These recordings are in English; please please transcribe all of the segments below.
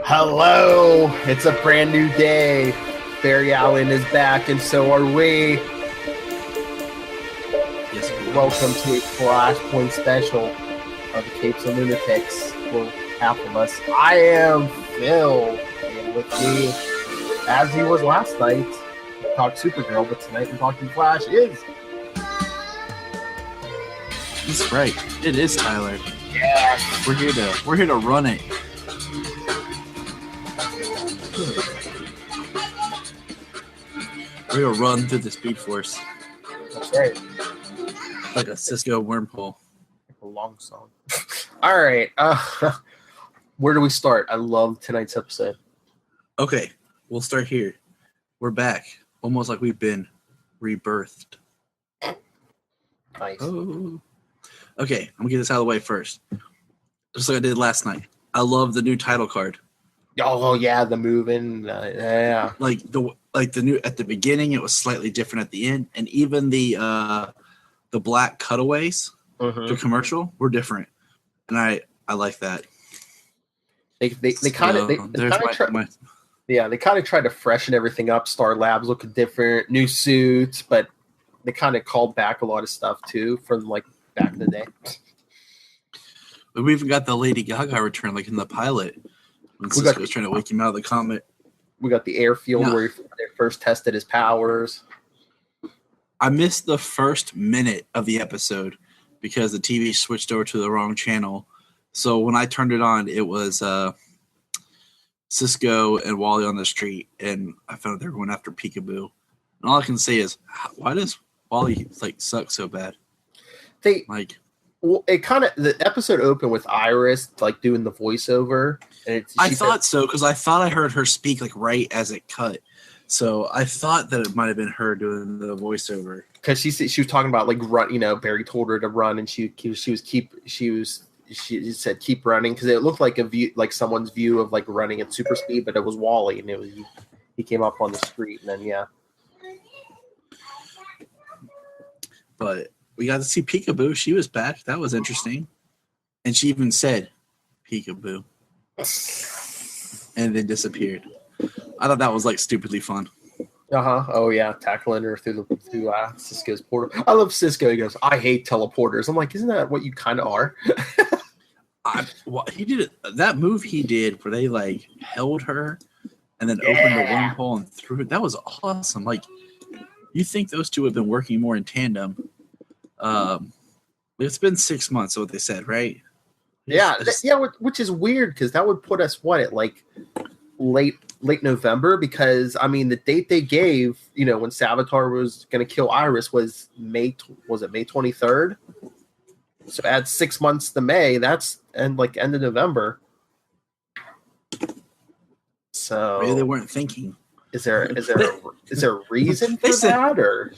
Hello, it's a brand new day. Barry Allen is back, and so are we. Yes, Welcome to a Flashpoint special of the Capes and Lunatics for half of us. I am Phil, and with me, as he was last night, we talked Supergirl, but tonight we're talking Flash is. that's right. It is Tyler. Yeah. We're here to run it. We're gonna run through the Speed Force That's right. like a Cisco wormhole. A long song. All right. Where do we start? I love tonight's episode. Okay, we'll start here. We're back, almost like we've been rebirthed. Nice. Oh. Okay, I'm gonna get this out of the way first. Just like I did last night. I love the new title card. Oh yeah, the moving. Yeah. Like the new at the beginning, it was slightly different at the end, and even the black cutaways to commercial were different, and I like that. They kind of they kind of tried to freshen everything up. Star Labs looking different, new suits, but they kind of called back a lot of stuff too from like back in the day. We even got the Lady Gaga return, like in the pilot, when Cisco was trying to wake him out of the comet. We got the airfield where they first tested his powers. I missed the first minute of the episode because the TV switched over to the wrong channel. So when I turned it on, it was Cisco and Wally on the street, and I found they were going after Peekaboo. And all I can say is, why does Wally suck so bad? It kind of the episode opened with Iris doing the voiceover, and I thought so because I thought I heard her speak right as it cut. So I thought that it might have been her doing the voiceover because she was talking about run. Barry told her to run, and she said keep running because it looked like a view, like someone's view of running at super speed, but it was Wally, and he came up on the street, and then But we got to see Peekaboo. She was back. That was interesting, and she even said Peekaboo, and then disappeared. I thought that was stupidly fun. Oh yeah, tackling her through Cisco's portal. I love Cisco. He goes, "I hate teleporters." I'm like, isn't that what you kind of are? He did it. That move he did where they held her and then opened the wormhole and threw it. That was awesome. You think those two have been working more in tandem? It's been 6 months, so what they said, right? Which is weird because that would put us at late November, because the date they gave, when Savitar was going to kill Iris was May 23rd. So add 6 months to May, that's end of November. So maybe they weren't thinking. Is there a reason for that, or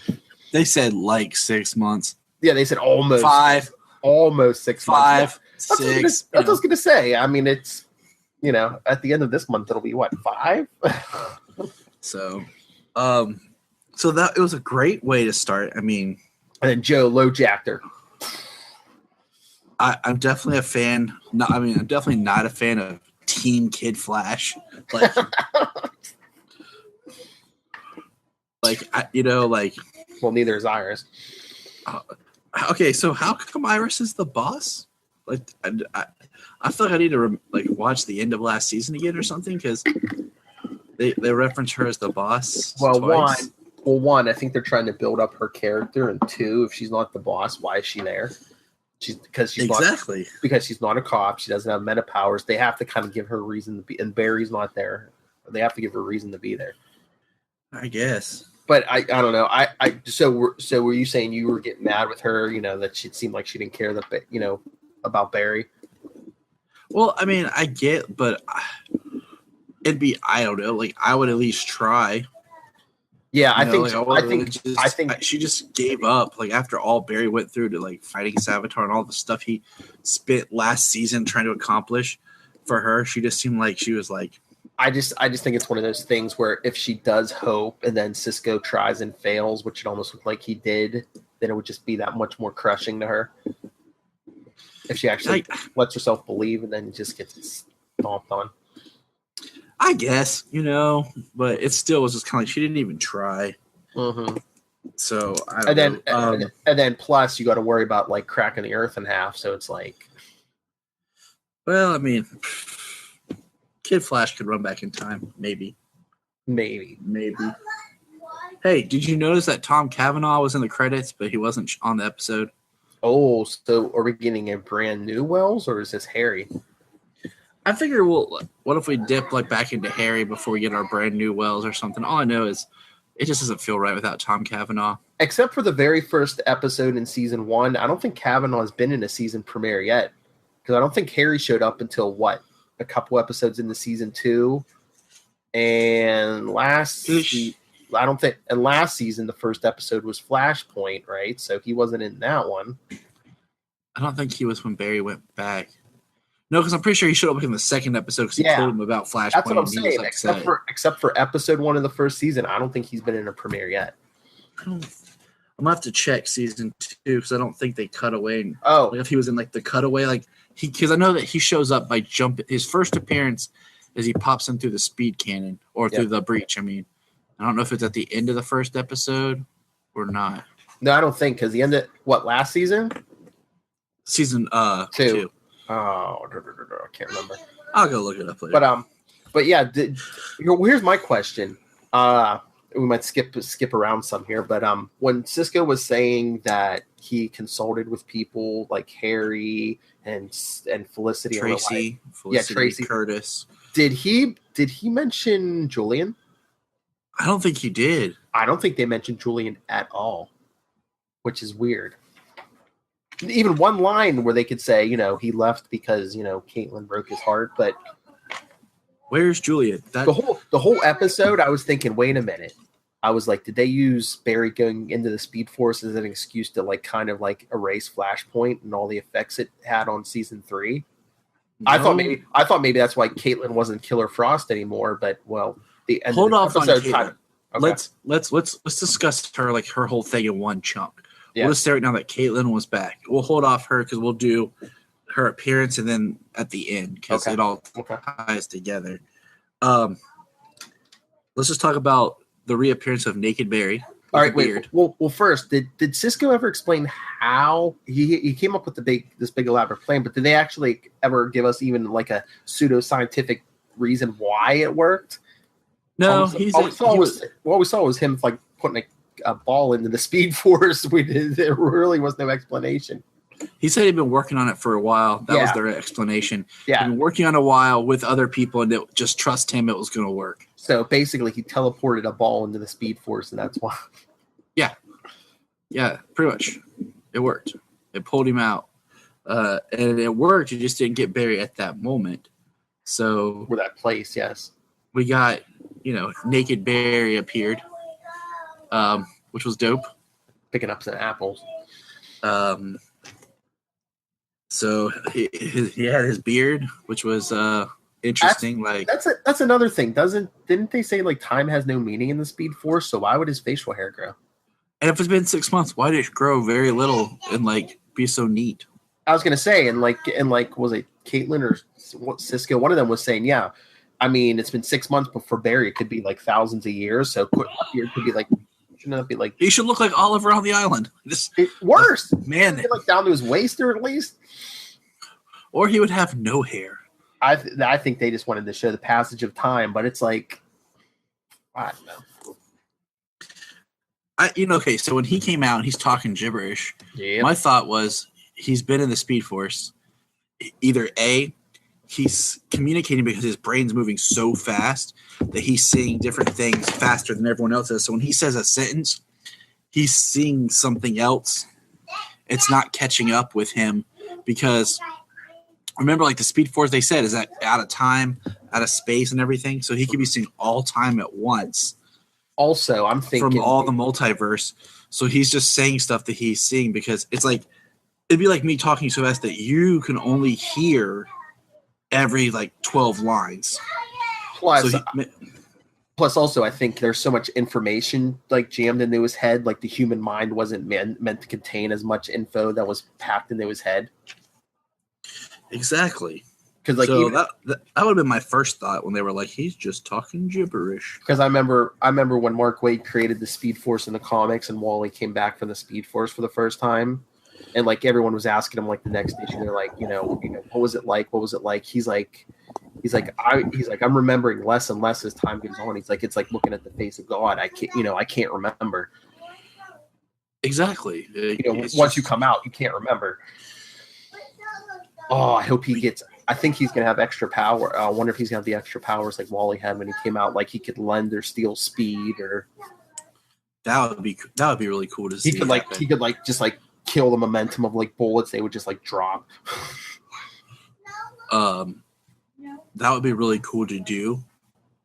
they said 6 months? Yeah, they said almost 5, almost 6 months. 5, 6. That's what I was going to say. It's at the end of this month it'll be 5. So that it was a great way to start. And then Joe low-jacked her. I'm definitely a fan. No, I'm definitely not a fan of Team Kid Flash. Well, neither is Iris. Okay, so how come Iris is the boss? I feel like I need to watch the end of last season again or something, because they reference her as the boss. Well, twice. one, I think they're trying to build up her character, and two, if she's not the boss, why is she there? Because she's not a cop. She doesn't have meta powers. They have to kind of give her a reason to be. And Barry's not there. They have to give her a reason to be there. I guess. But I don't know. So were you saying you were getting mad with her? That she seemed like she didn't care about Barry. Well, I get, but it'd be, I don't know. I would at least try. Yeah, I think she just gave up. After all Barry went through to fighting Savitar and all the stuff he spent last season trying to accomplish for her, she just seemed like she was I just think it's one of those things where if she does hope and then Cisco tries and fails, which it almost looked like he did, then it would just be that much more crushing to her. if she actually lets herself believe and then just gets stomped on. I guess, but it still was just kind of like she didn't even try. Mm-hmm. So I don't know. And then plus you got to worry about like cracking the earth in half. So it's like, well, I mean, Kid Flash could run back in time, maybe. Hey, did you notice that Tom Cavanaugh was in the credits, but he wasn't on the episode? Oh, so are we getting a brand new Wells, or is this Harry? I figure, what if we dip like back into Harry before we get our brand new Wells or something? All I know is it just doesn't feel right without Tom Cavanaugh. Except for the very first episode in season 1, I don't think Cavanaugh has been in a season premiere yet. Because I don't think Harry showed up until, a couple episodes into season 2. And last season, the first episode was Flashpoint, right? So he wasn't in that one. I don't think he was when Barry went back. No, because I'm pretty sure he showed up in the second episode because he told him about Flashpoint. That's what I'm saying. Except for episode 1 of the first season, I don't think he's been in a premiere yet. I'm gonna have to check season 2 because I don't think they cut away. Oh, if he was in like the cutaway, because I know that he shows up by jumping. His first appearance is he pops in through the speed cannon or through the breach. I mean, I don't know if it's at the end of the first episode or not. No, I don't think because the end of last season? Season 2. Oh, I can't remember. I'll go look it up later. But yeah, here's my question. We might skip around some here, but when Cisco was saying that he consulted with people like Harry and Felicity, Tracy, Curtis, did he mention Julian? I don't think he did. I don't think they mentioned Julian at all, which is weird. Even one line where they could say, he left because, Caitlin broke his heart, but where's Julian? The whole episode, I was thinking, wait a minute. I was like, did they use Barry going into the Speed Force as an excuse to kind of erase Flashpoint and all the effects it had on season 3? No. I thought maybe that's why Caitlin wasn't Killer Frost anymore, but the end Hold of the off episode on Caitlin. Okay. Let's discuss her whole thing in one chunk. Yeah. We'll just say right now that Caitlin was back. We'll hold off her because we'll do her appearance and then at the end because it all ties together. Let's just talk about the reappearance of Naked Barry. All right, wait. Well, first, did Cisco ever explain how he came up with this big elaborate plan? But did they actually ever give us even a pseudoscientific reason why it worked? No, all we saw was him putting a ball into the Speed Force. There really was no explanation. He said he'd been working on it for a while. That was their explanation. Yeah. He'd been working on it a while with other people, and just trust him, it was going to work. So basically, he teleported a ball into the Speed Force, and that's why. Yeah. Yeah, pretty much. It worked. It pulled him out. And it worked. You just didn't get Barry at that moment. So. Or that place, yes. We got, Naked Barry appeared. Which was dope. Picking up some apples. So he had his beard, which was interesting. That's another thing. Didn't they say time has no meaning in the Speed Force? So why would his facial hair grow? And if it's been 6 months, why did it grow very little and be so neat? I was gonna say, and was it Caitlin or Cisco? One of them was saying, yeah. I mean, it's been 6 months, but for Barry, it could be thousands of years. So it could be shouldn't that be he should look like Oliver on the island. Worse, man, down to his waist or at least, or he would have no hair. I think they just wanted to show the passage of time, but it's I don't know. Okay, so when he came out and he's talking gibberish, yep. My thought was he's been in the Speed Force. Either A, he's communicating because his brain's moving so fast that he's seeing different things faster than everyone else is. So when he says a sentence, he's seeing something else. It's not catching up with him because remember, the Speed Force they said is that out of time, out of space and everything. So he could be seeing all time at once. Also, I'm thinking from all the multiverse. So he's just saying stuff that he's seeing because it's it'd be like me talking so fast that you can only hear every 12 lines. Plus, also, I think there's so much information jammed into his head. The human mind wasn't meant to contain as much info that was packed into his head. Exactly. Because like so that would have been my first thought when they were like, he's just talking gibberish. Because I remember when Mark Waid created the Speed Force in the comics, and Wally came back from the Speed Force for the first time, and like everyone was asking him like the next issue, they're like, what was it like? What was it like? He's like, I'm remembering less and less as time goes on. He's like, it's like looking at the face of God. I can't remember. Exactly. Once you come out, you can't remember. Oh, I hope he gets. I think he's gonna have extra power. I wonder if he's gonna have the extra powers like Wally had when he came out. Like he could lend or steal speed, or that would be really cool to see. He could just kill the momentum of like bullets. They would just like drop. That would be really cool to do,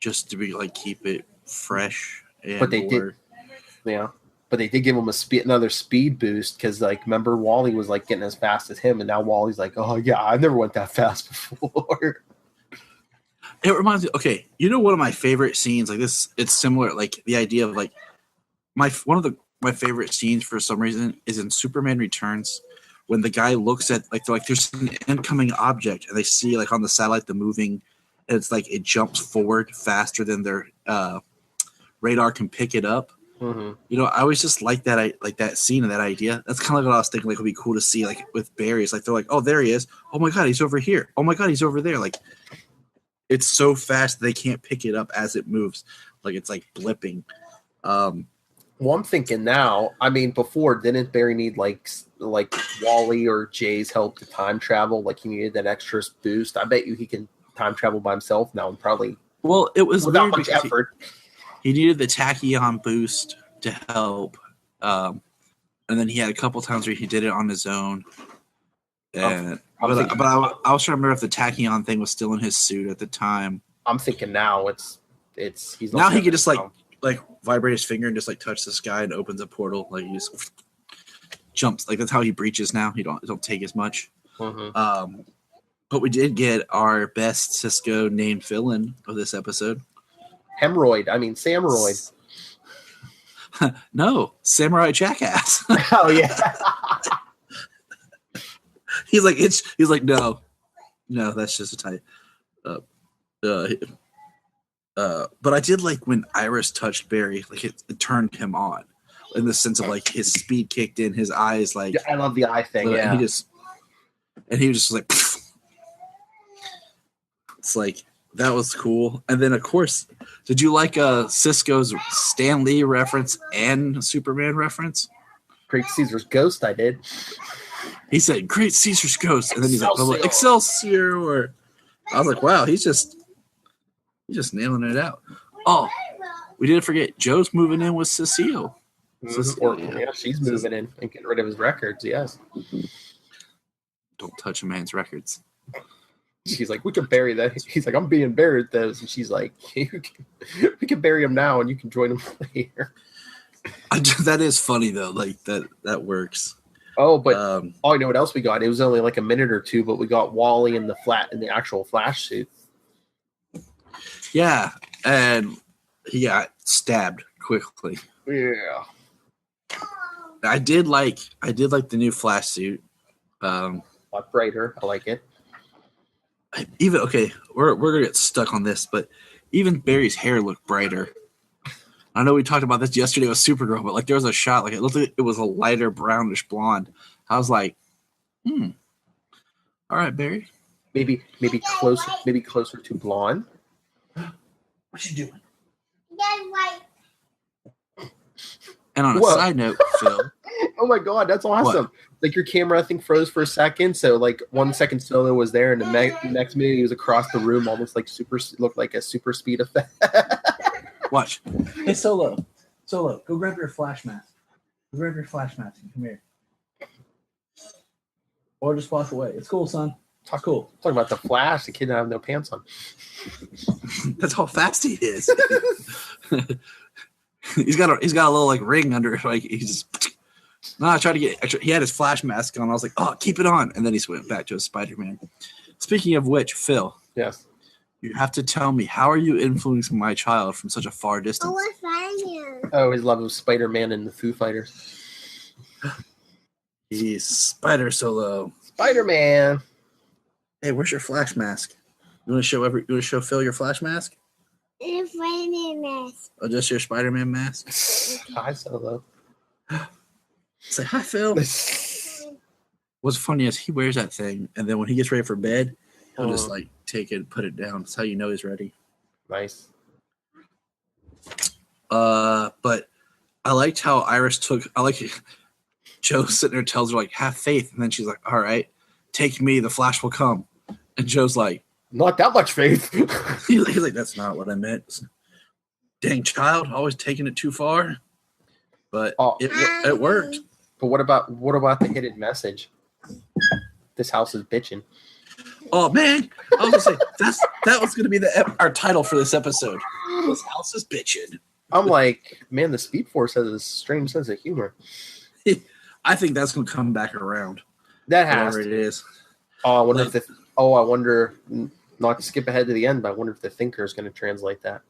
just to be like keep it fresh. But they did, yeah. But they did give him another speed boost because, like, remember Wally was like getting as fast as him, and now Wally's like, "Oh yeah, I never went that fast before." It reminds me. Okay, one of my favorite scenes, like this, it's similar. Like the idea of like my favorite scenes for some reason is in Superman Returns, when the guy looks at like there's an incoming object, and they see like on the satellite the moving, and it's like it jumps forward faster than their radar can pick it up. Mm-hmm. I always just like that scene and that idea. That's kind of like what I was thinking. Like, it would be cool to see, like with Barry. It's like they're like, "Oh, there he is! Oh my God, he's over here! Oh my God, he's over there!" Like, it's so fast they can't pick it up as it moves. Like it's like blipping. Well, I'm thinking now. I mean, before didn't Barry need like Wally or Jay's help to time travel? Like he needed that extra boost. I bet you he can time travel by himself now, and probably it was without much effort. He needed the tachyon boost to help, and then he had a couple times where he did it on his own. And I was trying to remember if the tachyon thing was still in his suit at the time. I'm thinking now he's now he can just like vibrate his finger and just like touch the sky and opens a portal. Like he just jumps. Like that's how he breaches now. He don't take as much. Mm-hmm. But we did get our best Cisco named villain of this episode. Samuroid. No, Samurai Jackass. Oh yeah. He's like no, that's just a type. But I did like when Iris touched Barry, like it turned him on, in the sense of like his speed kicked in, his eyes like. I love the eye thing. Yeah. And he was just like. It's like. That was cool. And then, of course, did you like Cisco's Stan Lee reference and Superman reference? Great Caesar's Ghost, I did. He said, Great Caesar's Ghost. And then he's like, Excelsior. Or I was like, wow, he's just nailing it out. Oh, we didn't forget, Joe's moving in with Cecile. Mm-hmm. She's moving in and getting rid of his records, yes. Don't touch a man's records. She's like, we can bury that. He's like, I'm being buried with those. And she's like, we can bury him now and you can join him later. That is funny, though. Like, that works. Oh, but you know what else we got? It was only like a minute or two, but we got Wally in the actual Flash suit. Yeah, and he got stabbed quickly. Yeah. I did like the new Flash suit. A lot brighter. I like it. Even we're gonna get stuck on this, but even Barry's hair looked brighter. I know we talked about this yesterday with Supergirl, but like there was a shot, like it looked like it was a lighter brownish blonde. I was like, all right, Barry. Maybe closer to blonde. What you doing? And on a side note, Phil. Oh my God, that's awesome! What? Like your camera, I think, froze for a second. So like 1 second Solo was there, and the next minute he was across the room, almost like looked like a super speed effect. Watch. Hey, Solo, go grab your flash mask. Go grab your flash mask and come here. Or just walk away. It's cool, son. It's cool. Talking about the Flash, the kid don't have no pants on. That's how fast he is. He's got a little like ring under, like he's just. No, I tried to get. Actually, he had his flash mask on. I was like, "Oh, keep it on," and then he went back to his Spider-Man. Speaking of which, Phil. Yes. You have to tell me, how are you influencing my child from such a far distance? Oh, his love of Spider-Man and the Foo Fighters. He's Spider Solo. Spider-Man. Hey, where's your flash mask? You want to show Phil your flash mask? The Spider-Man mask. Or just your Spider-Man mask? Hi, Solo. Say hi, Phil. What's funny is he wears that thing, and then when he gets ready for bed, he'll just like take it and put it down. That's how you know he's ready. Nice. But I liked how Iris Joe sitting there tells her like, have faith, and then she's like, all right, take me, the Flash will come. And Joe's like, not that much faith. he's like, that's not what I meant. Dang child, always taking it too far. But it worked. But what about the hidden message? This house is bitching. Oh man, I was gonna say that was gonna be our title for this episode. This house is bitching. I'm like, man, the Speed Force has a strange sense of humor. I think that's gonna come back around. That has it is. Oh, I wonder. Not to skip ahead to the end, but I wonder if the Thinker is going to translate that.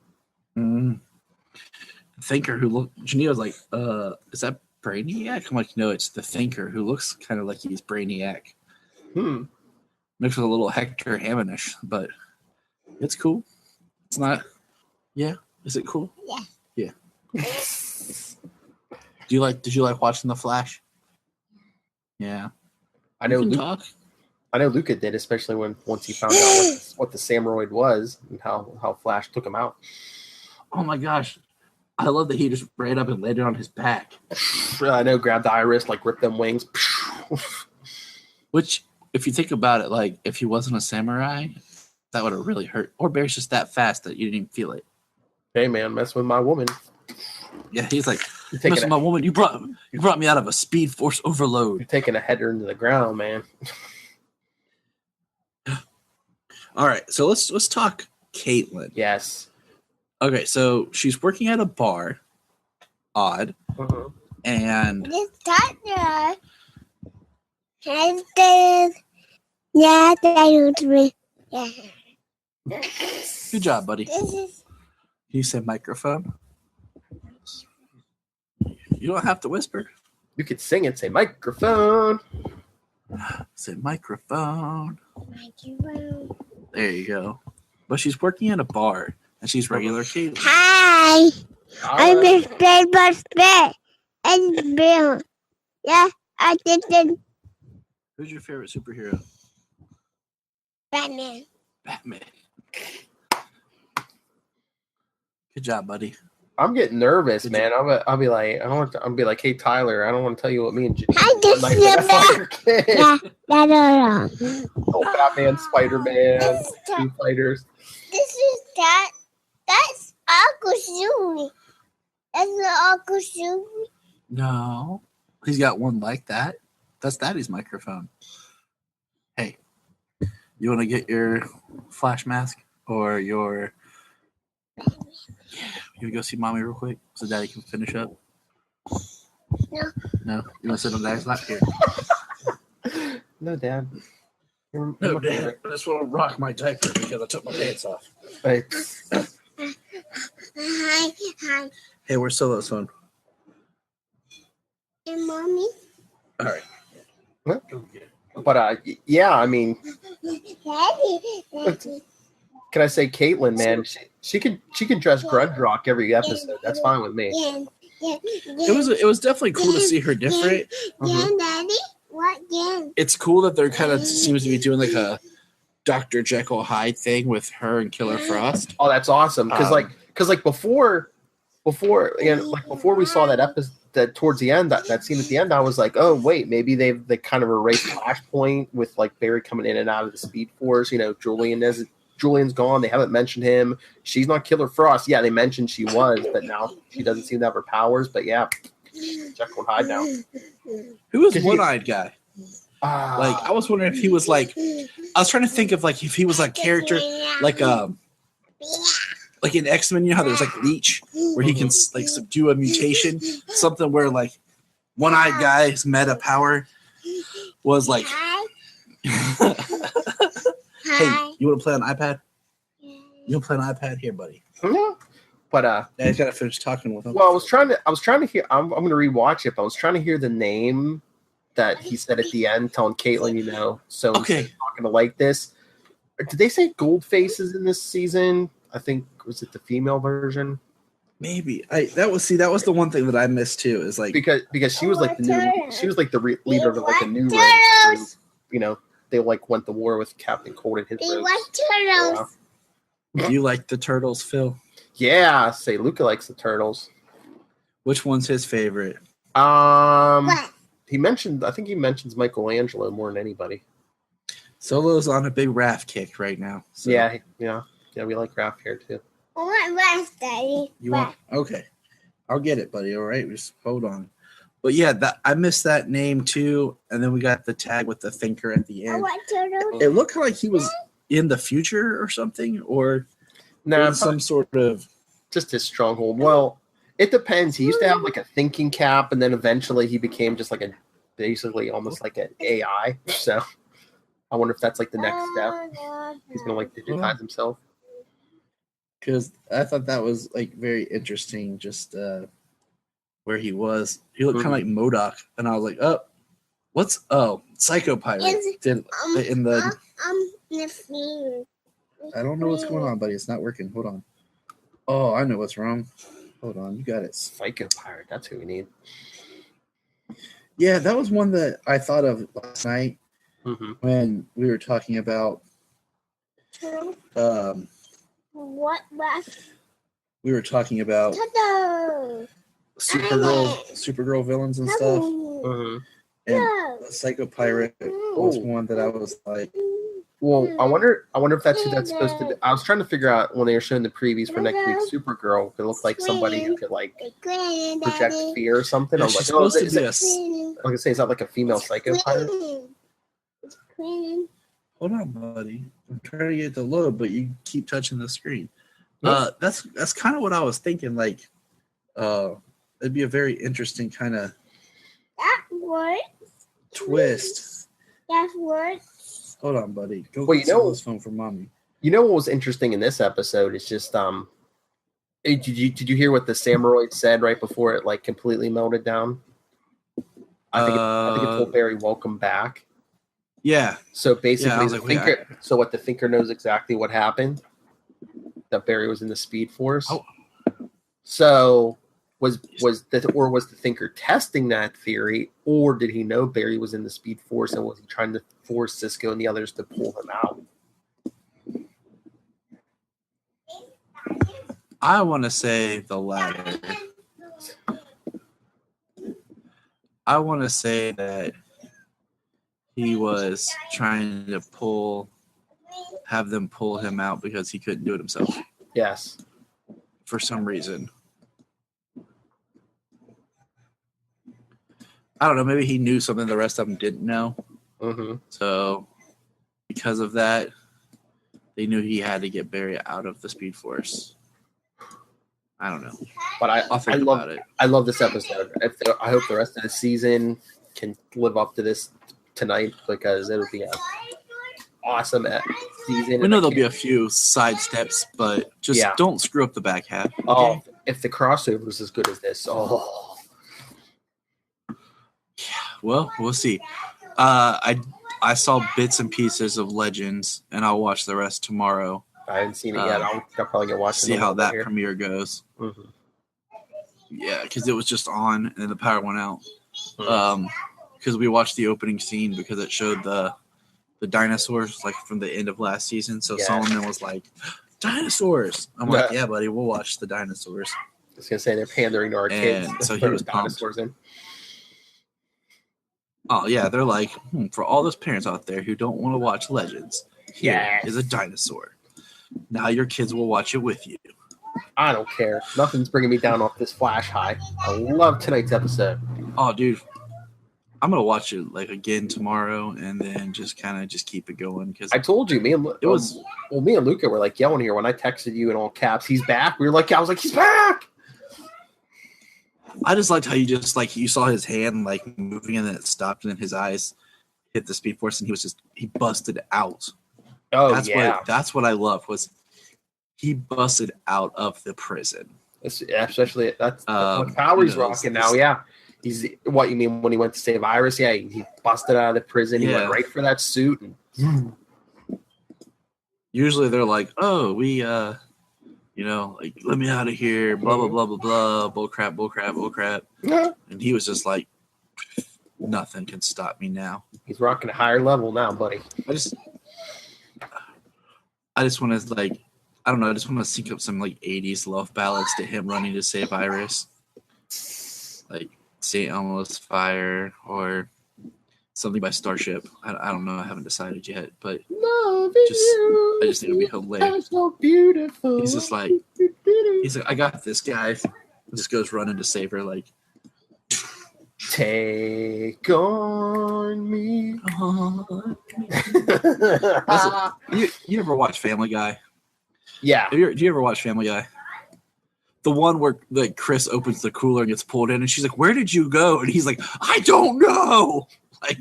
Thinker who look. Janea's like, is that Brainiac? I'm like, no, it's the Thinker who looks kind of like he's Brainiac. Mixed with a little Hector Hammond-ish, but it's cool. It's not. Yeah, is it cool? Yeah. Did you like watching The Flash? Yeah. I know Luca did, especially once he found out what the Samuroid was and how Flash took him out. Oh my gosh. I love that he just ran up and landed on his back. I know, grabbed Iris, like ripped them wings. Which, if you think about it, like if he wasn't a samurai, that would have really hurt. Or Bear's just that fast that you didn't even feel it. Hey man, mess with my woman. Yeah, he's like, mess with my woman. You brought me out of a Speed Force overload. You're taking a header into the ground, man. All right, so let's talk Caitlin. Yes. Okay, so she's working at a bar. Odd. And This doctor has this. Yeah, that was me. Yeah. Good job, buddy. This is. You said microphone. You don't have to whisper. You could sing and say microphone. Say microphone. Microphone. There you go. But she's working at a bar, and she's regular Caitlin. Hi. I'm Miss Bed Bus Bed. And Bill. Yeah, I did it. Who's your favorite superhero? Batman. Batman. Good job, buddy. I'm getting nervous, man. I'll be like, hey Tyler, I don't want to tell you what me and Jenny I just did. Yeah, that's wrong. Oh, Batman, Spider-Man, two fighters. This is that. That's Uncle Sumi. That's Uncle Sumi. No. He's got one like that. That's Daddy's microphone. Hey, you want to get your Flash mask or your... You go see Mommy real quick so Daddy can finish up? No. No? You want to sit on Daddy's lap here? No, Dad. No, Dad. I just want to rock my diaper because I took my pants off. Hey. Hi. Hey, where's Solo's phone? And Mommy? All right. What? But yeah, I mean, Daddy. can I say Caitlin, man? She can dress grunge rock every episode. That's fine with me. It was definitely cool to see her different. Daddy? What again? It's cool that they're kind of seems to be doing like a Dr. Jekyll Hyde thing with her and Killer Frost. Oh, that's awesome. Because before we saw that episode, that towards the end, that scene at the end, I was like, oh wait, maybe they kind of erased Flashpoint with like Barry coming in and out of the Speed Force. You know, Julian's gone. They haven't mentioned him. She's not Killer Frost. Yeah, they mentioned she was, but now she doesn't seem to have her powers. But yeah, Jekyll and Hyde now. Who was One-Eyed guy? Like, I was wondering if he was like, I was trying to think of like if he was like character like in X-Men, you know how there's like Leech where he can like subdue a mutation, something where like One-Eyed guy's meta power was like, hey, you want to play on iPad? You want to play on iPad? Here, buddy. Yeah. But Daddy's got to finish talking with him. Well, I was trying to hear. I'm going to rewatch it, but I was trying to hear the name that he said at the end, telling Caitlin, so okay, not going to like this. Did they say Goldface is in this season? I think was it the female version? Maybe that was the one thing that I missed too. Is like because she was like the leader of like a new race group. You know, they like went to war with Captain Cold and his turtles. Do you like the turtles, Phil? Yeah, say Luca likes the turtles. Which one's his favorite? He mentions Michelangelo more than anybody. Solo's on a big Raph kick right now. So. Yeah, we like Raph here too. I want Raph, Daddy. You want? Okay, I'll get it, buddy. All right, just hold on. But yeah, I missed that name too. And then we got the tag with the thinker at the end. I want turtles. It looked like he was in the future or something, or some sort of just his stronghold. Well, it depends. He used to have like a thinking cap, and then eventually he became just like basically almost like an AI. So I wonder if that's like the next step. He's gonna like digitize himself. Because I thought that was like very interesting. Just where he was, he looked kind of like MODOK, and I was like, Psycho Pirate did in the. I don't know what's going on, buddy. It's not working. Hold on. Oh, I know what's wrong. Hold on, you got it. Psycho Pirate. That's who we need. Yeah, that was one that I thought of last night when we were talking about. What left? We were talking about Supergirl villains and stuff. And the Psycho Pirate was one that I was like. Well, I wonder if that's who that's supposed to be. I was trying to figure out when they were showing the previews for next week's Supergirl. It looked like somebody who could like project fear or something. I was like, supposed to be like I say, is that like a female Psycho Pirate? Hold on, buddy. I'm trying to get it to load, but you keep touching the screen. That's kind of what I was thinking. Like, it'd be a very interesting kind of twist. That works. Hold on, buddy. Go well, get this phone for mommy. You know what was interesting in this episode is just did you hear what the Samuroid said right before it like completely melted down? I think it told Barry welcome back. Yeah. So basically, what the Thinker knows exactly what happened. That Barry was in the Speed Force. Oh. So was the Thinker testing that theory, or did he know Barry was in the Speed Force and was he trying to force Cisco and the others to pull him out? I want to say the latter. I want to say that he was trying to have them pull him out because he couldn't do it himself. Yes. For some reason. I don't know. Maybe he knew something the rest of them didn't know. So because of that, they knew he had to get Barry out of the Speed Force. I don't know. But I love this episode. I hope the rest of the season can live up to this tonight because it'll be an awesome season. We know there'll be a few side steps, but just don't screw up the back half. Okay? Oh, if the crossover is as good as this, Yeah, well, we'll see. I saw bits and pieces of Legends, and I'll watch the rest tomorrow. I haven't seen it yet. I'll probably get watching. See how that premiere goes. Yeah, because it was just on, and then the power went out. Because we watched the opening scene because it showed the dinosaurs like from the end of last season. So Solomon was like, "Dinosaurs!" I'm like, "Yeah, buddy, we'll watch the dinosaurs." I was gonna say they're pandering to our kids. So he was dinosaurs in. Oh yeah, they're like, for all those parents out there who don't want to watch Legends, here is a dinosaur. Now your kids will watch it with you. I don't care. Nothing's bringing me down off this Flash high. I love tonight's episode. Oh, dude, I'm gonna watch it like again tomorrow, and then just keep it going. Because I told you, me and Luca were like yelling here when I texted you in all caps. He's back. We were like, I was like, he's back. I just liked how you saw his hand like moving and then it stopped and then his eyes hit the Speed Force and he busted out. Oh, that's what I love was he busted out of the prison. Especially that's what power he's rocking now. Yeah. He's what you mean when he went to save Iris? Yeah, he busted out of the prison. He went right for that suit. And usually they're like, oh, we like, let me out of here, blah blah blah blah blah, bull crap, bull crap, bull crap. And he was just like, nothing can stop me now. He's rocking a higher level now, buddy. I just want to, like, I don't know, I just want to sync up some like 80s love ballads to him running to save Iris, like St. Elmo's Fire or something by Starship. I don't know, I haven't decided yet, but I just think it would be hilarious. So beautiful. He's like, I got this, guy. Just goes running to save her, like, take on me. You ever watch Family Guy? Yeah. Do you ever watch Family Guy? The one where like Chris opens the cooler and gets pulled in, and she's like, "Where did you go?" And he's like, "I don't know." Like,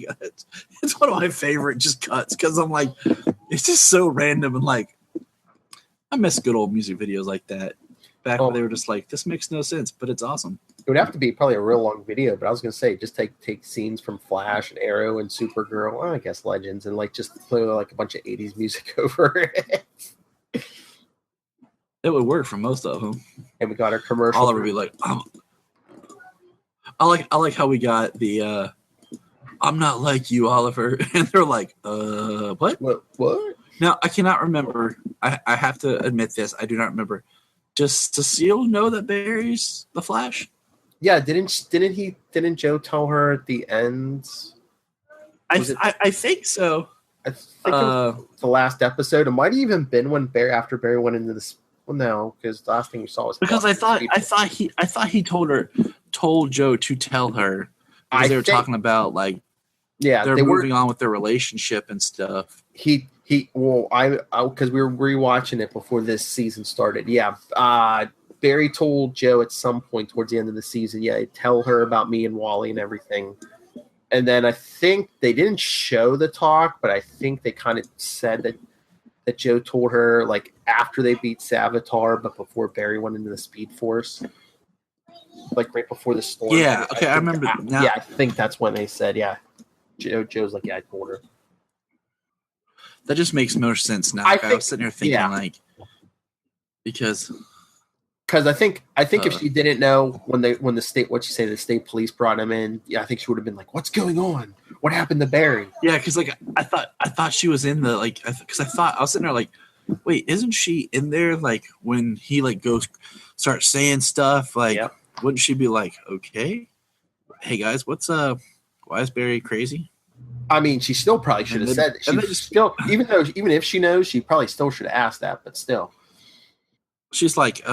it's one of my favorite just cuts because I'm like, it's just so random and like, I miss good old music videos like that. Back when they were just like, this makes no sense, but it's awesome. It would have to be probably a real long video, but I was gonna say just take scenes from Flash and Arrow and Supergirl, well, I guess Legends, and like just play like a bunch of 80s music over it. It would work for most of them. And we got our commercial. Oliver would be like, I like how we got the I'm not like you, Oliver. And they're like, what? What? Now, I cannot remember. I have to admit this. I do not remember. Does Cecile know that Barry's the Flash? Yeah, didn't Joe tell her at the end? I think so. I think it was the last episode. It might have even been when after Barry went into this. Well, no, because the last thing we saw was because I thought he told Joe to tell her because they were talking about like they're moving on with their relationship and stuff. Because we were rewatching it before this season started. Yeah, Barry told Joe at some point towards the end of the season, tell her about me and Wally and everything. And then I think they didn't show the talk, but I think they kind of said that Joe told her like after they beat Savitar, but before Barry went into the Speed Force, like right before the storm. Yeah, okay, I remember. I think that's when they said, Joe's like, I told her. That just makes more sense now. I was sitting here thinking like, because I think if she didn't know when the state police brought him in, I think she would have been like, "What's going on? What happened to Barry?" Yeah, because like I thought she was in the like because I was sitting there like, wait, isn't she in there like when he like goes start saying stuff like wouldn't she be like, okay, hey guys, why is Barry crazy? I mean, she still probably should have said that. Even if she knows, she probably still should have asked that, but still. She's like, just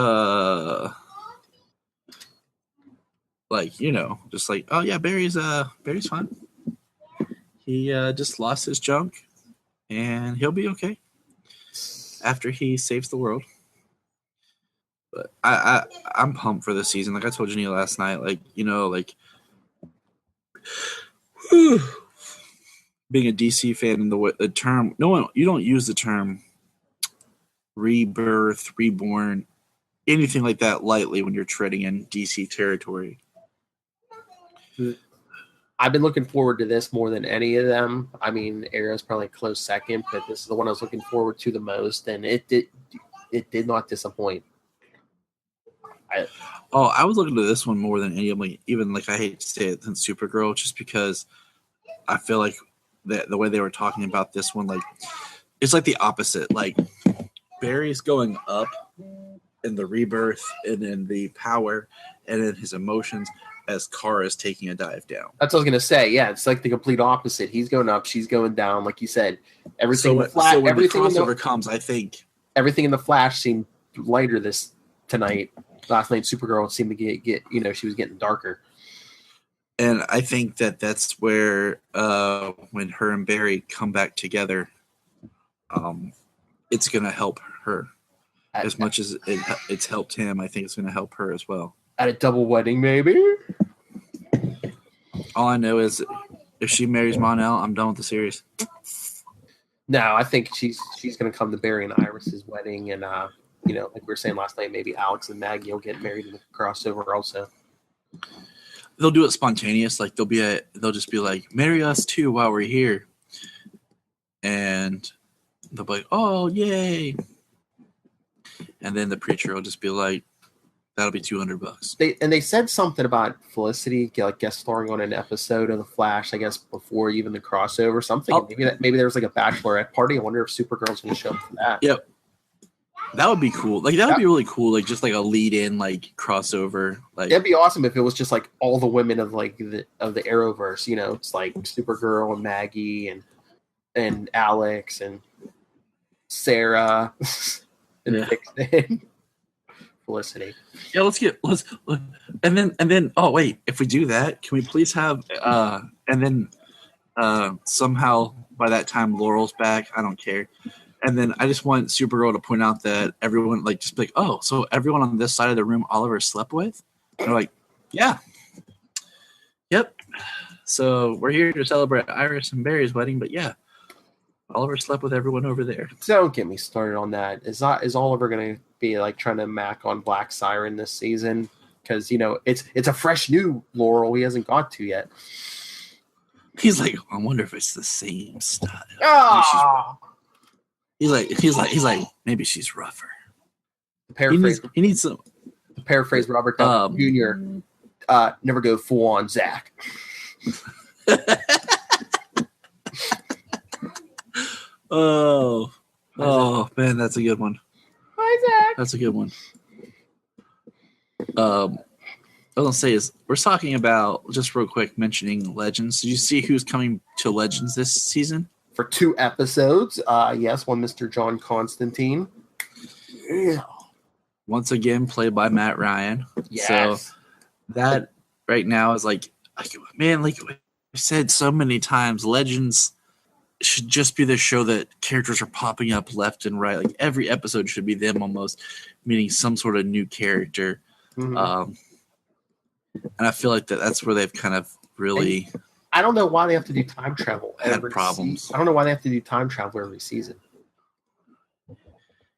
like, oh yeah, Barry's fine. He just lost his junk, and he'll be okay after he saves the world. But I'm pumped for this season. Like I told Janine last night, being a DC fan, and the term you don't use the term rebirth, reborn, anything like that lightly when you're treading in DC territory. I've been looking forward to this more than any of them. I mean, Arrow's probably a close second, but this is the one I was looking forward to the most, and it did not disappoint. I was looking to this one more than any of them. Even like I hate to say it, than Supergirl, just because I feel like the way they were talking about this one, like it's like the opposite. Like Barry's going up in the rebirth and in the power and in his emotions as Kara's taking a dive down. That's what I was gonna say. Yeah, it's like the complete opposite. He's going up, she's going down. Like you said, everything. So when the crossover comes, I think everything in the Flash seemed lighter tonight. Last night, Supergirl seemed to get she was getting darker. And I think that's where when her and Barry come back together, it's going to help her as much as it's helped him. I think it's going to help her as well. At a double wedding, maybe? All I know is if she marries Mon-El, I'm done with the series. No, I think she's going to come to Barry and Iris's wedding. And, like we were saying last night, maybe Alex and Maggie will get married in the crossover also. They'll do it spontaneous. Like they'll just be like, marry us too while we're here. And they'll be like, "Oh, yay!" And then the preacher will just be like, "That'll be $200." They said something about Felicity like guest starring on an episode of The Flash, I guess before even the crossover. Something maybe there was like a bachelorette party. I wonder if Supergirl's going to show up for that. Yep, that would be cool. Like that would be really cool. Like just like a lead-in like crossover. Like that'd be awesome if it was just like all the women of like the Arrowverse. You know, it's like Supergirl and Maggie and Alex and Sarah and Vixen. Felicity. Yeah, let's and then oh wait, if we do that, can we please have and then somehow by that time Laurel's back, I don't care. And then I just want Supergirl to point out that everyone like just be like, "Oh, so everyone on this side of the room Oliver slept with?" And they're like, "Yeah. Yep. So we're here to celebrate Iris and Barry's wedding, but yeah, Oliver slept with everyone over there." Don't get me started on that. Is Oliver going to be like trying to mac on Black Siren this season? Because it's a fresh new Laurel he hasn't got to yet. He's like, "I wonder if it's the same style." Oh! He's like, maybe she's rougher. Paraphrase. He needs some. To paraphrase Robert Downey Jr. Never go full on Zach. Oh man, that's a good one. Hi, Zach. That's a good one. I was gonna say is we're talking about just real quick mentioning Legends. Did you see who's coming to Legends this season? For 2 episodes, yes, one Mr. John Constantine. Yeah. Once again, played by Matt Ryan. Yes. So that right now is like man, like I said so many times, Legends should just be the show that characters are popping up left and right. Like every episode should be them almost meeting some sort of new character. Mm-hmm. And I feel like that's where they've kind of really. I don't know why they have to do time travel. Had problems. I don't know why they have to do time travel every season.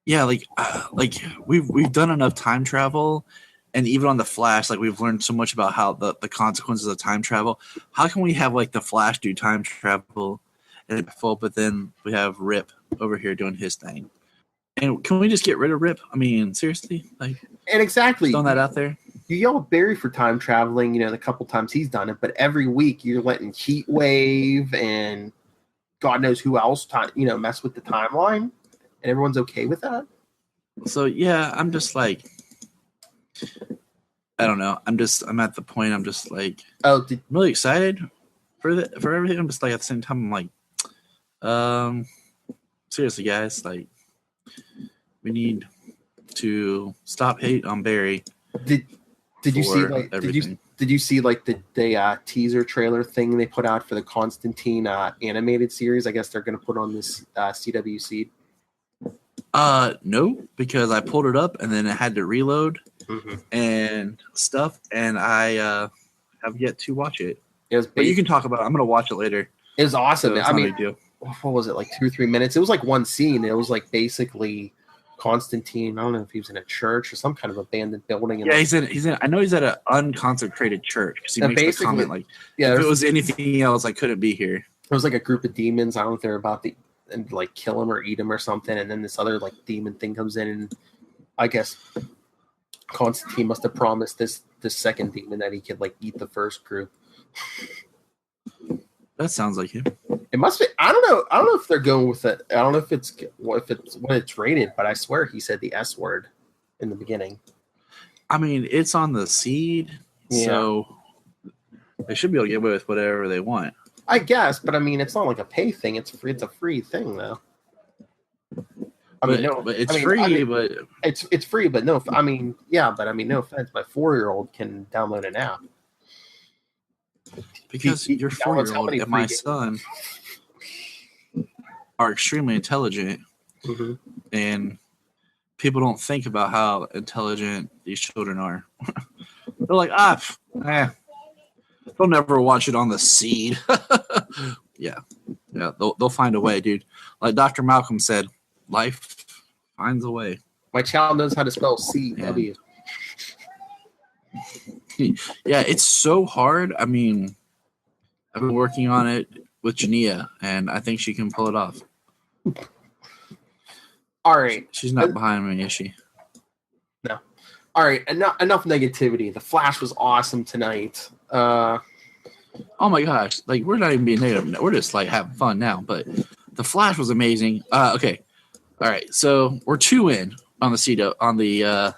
Yeah, like we've done enough time travel, and even on the Flash, like we've learned so much about how the consequences of time travel. How can we have like the Flash do time travel? But then we have Rip over here doing his thing. And can we just get rid of Rip? I mean, seriously? Like, and exactly. Throwing that out there. You yell at Barry for time traveling, the couple times he's done it, but every week you're letting Heat Wave and God knows who else, mess with the timeline, and everyone's okay with that? So, yeah, I'm just like, I don't know. I'm at the point, I'm just like, I'm really excited for everything. I'm just like, at the same time, I'm like, seriously, guys, like, we need to stop hate on Barry. Did you see did you see like the teaser trailer thing they put out for the Constantine animated series? I guess they're going to put on this CW Seed. No, because I pulled it up and then it had to reload and stuff, and I have yet to watch it. But you can talk about it. I'm going to watch it later. It was awesome. So I mean, what was it, like 2 or 3 minutes? It was like one scene. It was like basically Constantine. I don't know if he was in a church or some kind of abandoned building. Yeah, he's in. I know he's at an unconsecrated church because he makes the comment like, if it was anything else, I couldn't be here. There was like a group of demons. I don't know if they're about to like kill him or eat him or something. And then this other like demon thing comes in, and I guess Constantine must have promised this second demon that he could like eat the first group. That sounds like him. It must be. I don't know if they're going with it. I don't know if it's when it's rated, but I swear he said the S word in the beginning. I mean, it's on the seed, so they should be able to get away with whatever they want. I guess, but I mean, it's not like a pay thing. It's free. It's a free thing, though. But it's free. But it's free. But no, I mean, yeah, but I mean, no offense. My 4-year-old can download an app. Because your 4-year-old and my son are extremely intelligent, and people don't think about how intelligent these children are. They're like, they'll never watch it on the seed. yeah, they'll find a way, dude. Like Dr. Malcolm said, life finds a way. My child knows how to spell CW. Yeah, it's so hard. I mean, I've been working on it with Jania, and I think she can pull it off. All right. She's not behind me, is she? No. All right. Enough negativity. The Flash was awesome tonight. Oh my gosh! Like we're not even being negative. We're just like having fun now. But the Flash was amazing. Okay. All right. So we're 2 in on the CW on the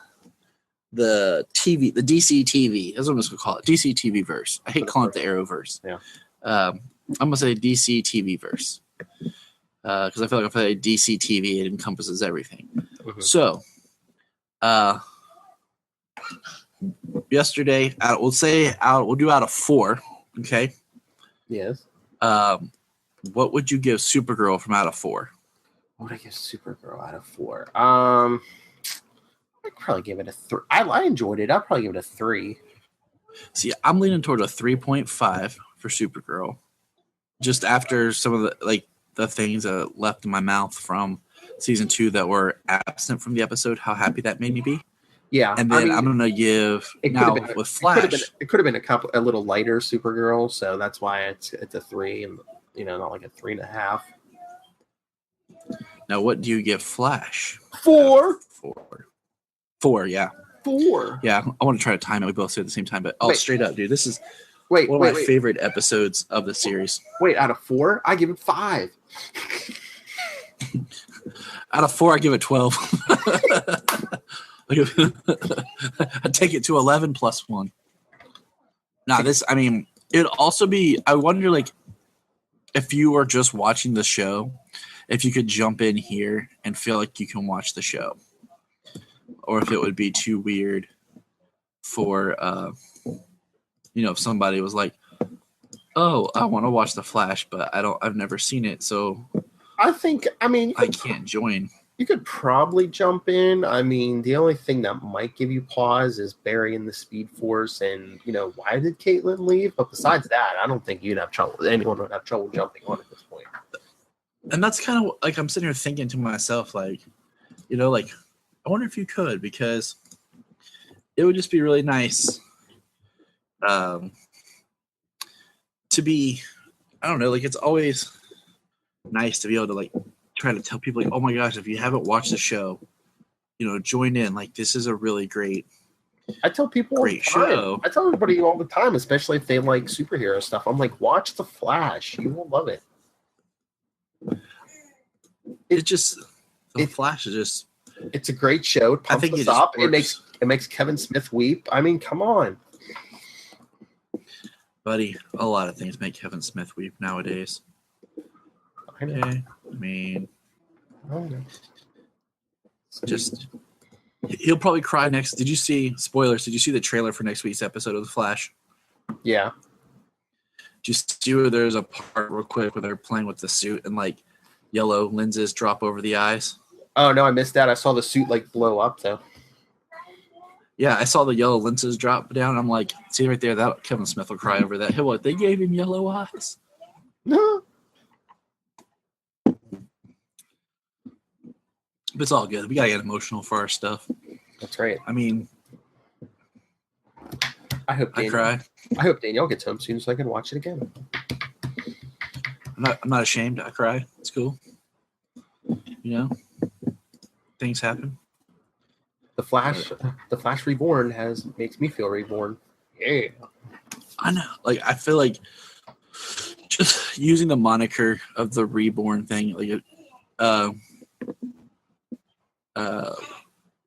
TV, the DC TV. That's what I'm just gonna call it. DC TV verse. I hate calling it the Arrowverse. Yeah. I'm gonna say DC TV verse because I feel like if I say DC TV, it encompasses everything. Mm-hmm. So, yesterday, we'll do out of 4. Okay. Yes. What would you give Supergirl from out of 4? What would I give Supergirl out of 4? I'd probably give it a 3. I enjoyed it. I'd probably give it a 3. See, I'm leaning toward a 3.5 for Supergirl. Just after some of the things that left in my mouth from season 2 that were absent from the episode, how happy that made me be. Yeah, and then I'm gonna give with Flash. It could have been a little lighter Supergirl, so that's why it's a 3, and not like a 3.5. Now, what do you give Flash? 4. 4, yeah. 4. Yeah, I want to try to time it. We both say it at the same time, but straight up, dude, this is one of my favorite episodes of the series. Wait, out of 4, I give it 5. Out of 4, I give it 12. I take it to 11 plus 1. Now, it'd also be. I wonder, if you were just watching the show, if you could jump in here and feel like you can watch the show, or if it would be too weird for, if somebody was like, "Oh, I want to watch the Flash, but I've never seen it, so I can't join." You could probably jump in. The only thing that might give you pause is Barry and the Speed Force, and why did Caitlin leave? But besides that, I don't think anyone would have trouble jumping on at this point. And that's kind of I'm sitting here thinking to myself, I wonder if you could, because it would just be really nice, to be, I don't know, it's always nice to be able to try to tell people, oh my gosh, if you haven't watched the show, join in. This is a really great. I tell people great show. I tell everybody all the time, especially if they like superhero stuff. I'm like, watch The Flash. You will love it. The Flash is just. It's a great show. It pumps us up. It makes Kevin Smith weep. Come on, buddy. A lot of things make Kevin Smith weep nowadays. I know. Okay. Oh, no. Just he'll probably cry next. Did you see spoilers? Did you see the trailer for next week's episode of The Flash? Yeah. Just see where there's a part real quick where they're playing with the suit and yellow lenses drop over the eyes. Oh no, I missed that. I saw the suit blow up though. Yeah, I saw the yellow lenses drop down. I'm like, see right there, that Kevin Smith will cry over that. What, they gave him yellow eyes? No. But it's all good. We gotta get emotional for our stuff. That's right. I hope Danielle gets home soon so I can watch it again. I'm not ashamed. I cry. It's cool. Things happen. The Flash Reborn makes me feel reborn. Yeah. I know. I feel like just using the moniker of the Reborn thing,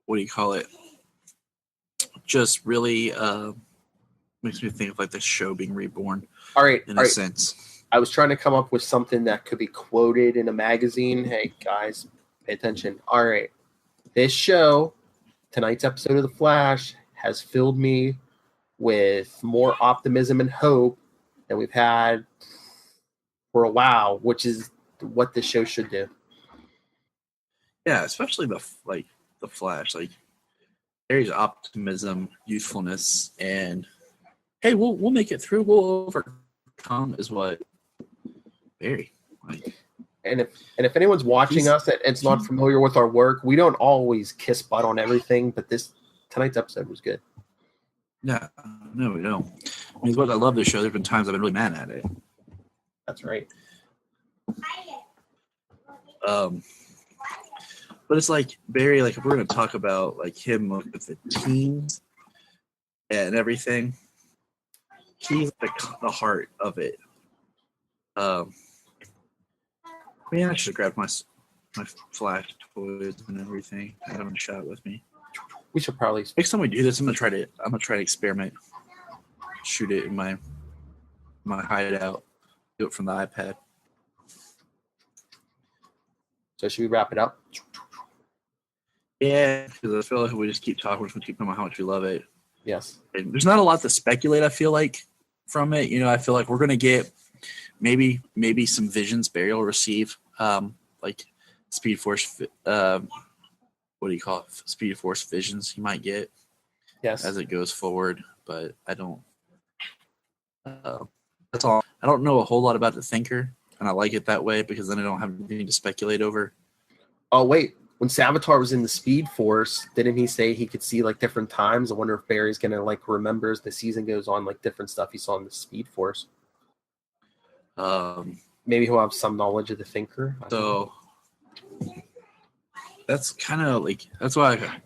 what do you call it? Just really makes me think of the show being reborn. All right, in a sense. I was trying to come up with something that could be quoted in a magazine. Hey guys, pay attention. All right, this show, tonight's episode of The Flash, has filled me with more optimism and hope than we've had for a while, which is what this show should do. Yeah, especially the Flash. There's optimism, youthfulness, and hey, we'll make it through. We'll overcome is what Barry. And if anyone's watching us and it's not familiar with our work, we don't always kiss butt on everything, but tonight's episode was good. No, we don't. As much as I love this show, there's been times I've been really mad at it. That's right. But it's like Barry, like if we're gonna talk about like him with the teams and everything, he's the heart of it. Man, I should have grabbed my Flash toys and everything. I haven't shot with me. We should probably. Next time we do this, I'm gonna try to experiment. Shoot it in my hideout. Do it from the iPad. So should we wrap it up? Yeah, because I feel like if we just keep talking, we keep talking about how much we love it. Yes. And there's not a lot to speculate, I feel like, from it. You know, I feel like we're gonna get maybe some visions Barry will receive, like Speed Force. What do you call it? Speed Force visions he might get. Yes. As it goes forward, but I don't. That's all. I don't know a whole lot about the Thinker, and I like it that way because then I don't have anything to speculate over. Oh wait, when Savitar was in the Speed Force, didn't he say he could see like different times? I wonder if Barry's gonna like remember as the season goes on, like different stuff he saw in the Speed Force. Maybe he'll have some knowledge of the Thinker. So that's kind of like that's why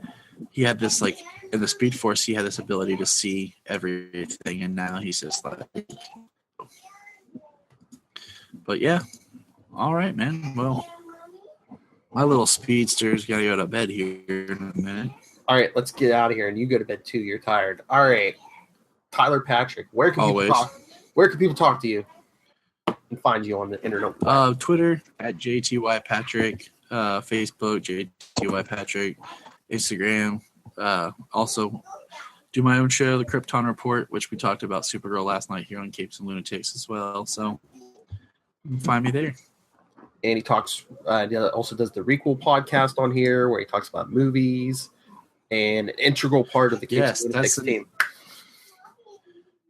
he had this like in the Speed Force. He had this ability to see everything, and now he's just like. But yeah, all right, man. Well, my little speedster's gotta go to bed here in a minute. All right, let's get out of here, and you go to bed too. You're tired. All right, Tyler Patrick. Where can people talk? Where can people talk to you and find you on the internet? Twitter at JTYPatrick, Facebook JTYPatrick, Instagram. Also, do my own show, The Krypton Report, which we talked about Supergirl last night here on Capes and Lunatics as well. So find me there. And he talks. Also does the Requel podcast on here, where he talks about movies and an integral part of the Capes and Lunatics team.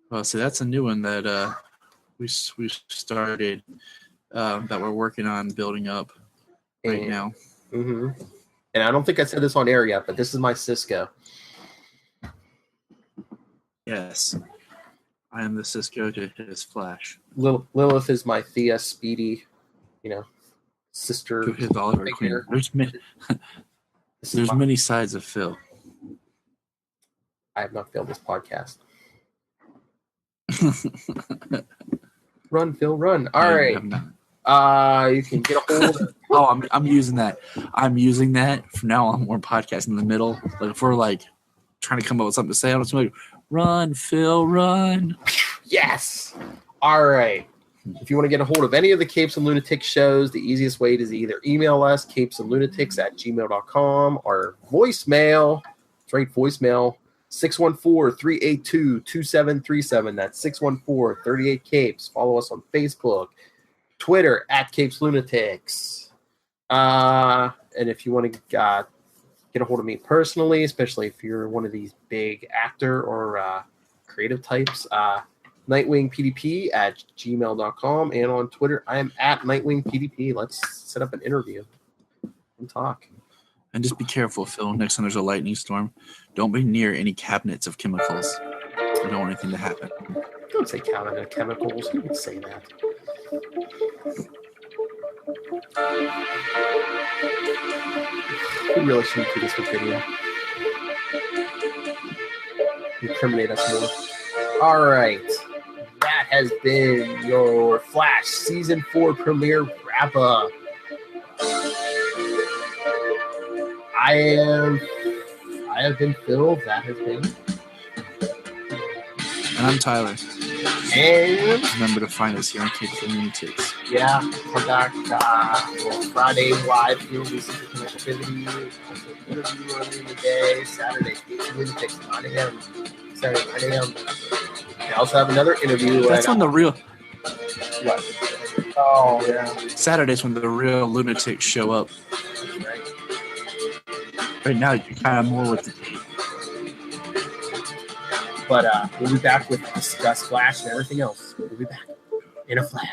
Well, so that's a new one that we started that we're working on building up right now. Mm-hmm. And I don't think I said this on air yet, but this is my Cisco. Yes, I am the Cisco to his Flash. Lilith is my Thea Speedy, sister. To his Oliver Queen. There's many sides of Phil. I have not failed this podcast. Run, Phil, run. All right. You can get a hold of I'm using that. I'm using that from now on. We're podcasting in the middle. Like if we're like trying to come up with something to say, I'm just like, run, Phil, run. Yes. All right. If you want to get a hold of any of the Capes and Lunatics shows, the easiest way is either email us, capesandlunatics@gmail.com, or voicemail. That's right, voicemail. 614-382-2737. That's 614-38-CAPES. Follow us on Facebook, Twitter @CapesLunatics. And if you want to get a hold of me personally, especially if you're one of these big actor or creative types, NightwingPDP@gmail.com. And on Twitter, I am @NightwingPDP. Let's set up an interview and talk. And just be careful, Phil. Next time there's a lightning storm, don't be near any cabinets of chemicals. I don't want anything to happen. Don't say cabinet of chemicals. Who would say that? We really shouldn't do this with video. Incriminate us more. All right. That has been your Flash Season 4 premiere wrap-up. I have been Phil. That has been. And I'm Tyler. And remember to find us here on Capes and Lunatics. Yeah, come back Friday live field music connectivity. Also interview early in the day. Saturday, Capes and Lunatics, 9 a.m. Saturday, 9 a.m. I also have another interview. That's when the real. What? Oh yeah. Saturday's when the real lunatics show up. Right. Right now, you're kind of more with the. But we'll be back with Discuss Flash and everything else. We'll be back in a flash.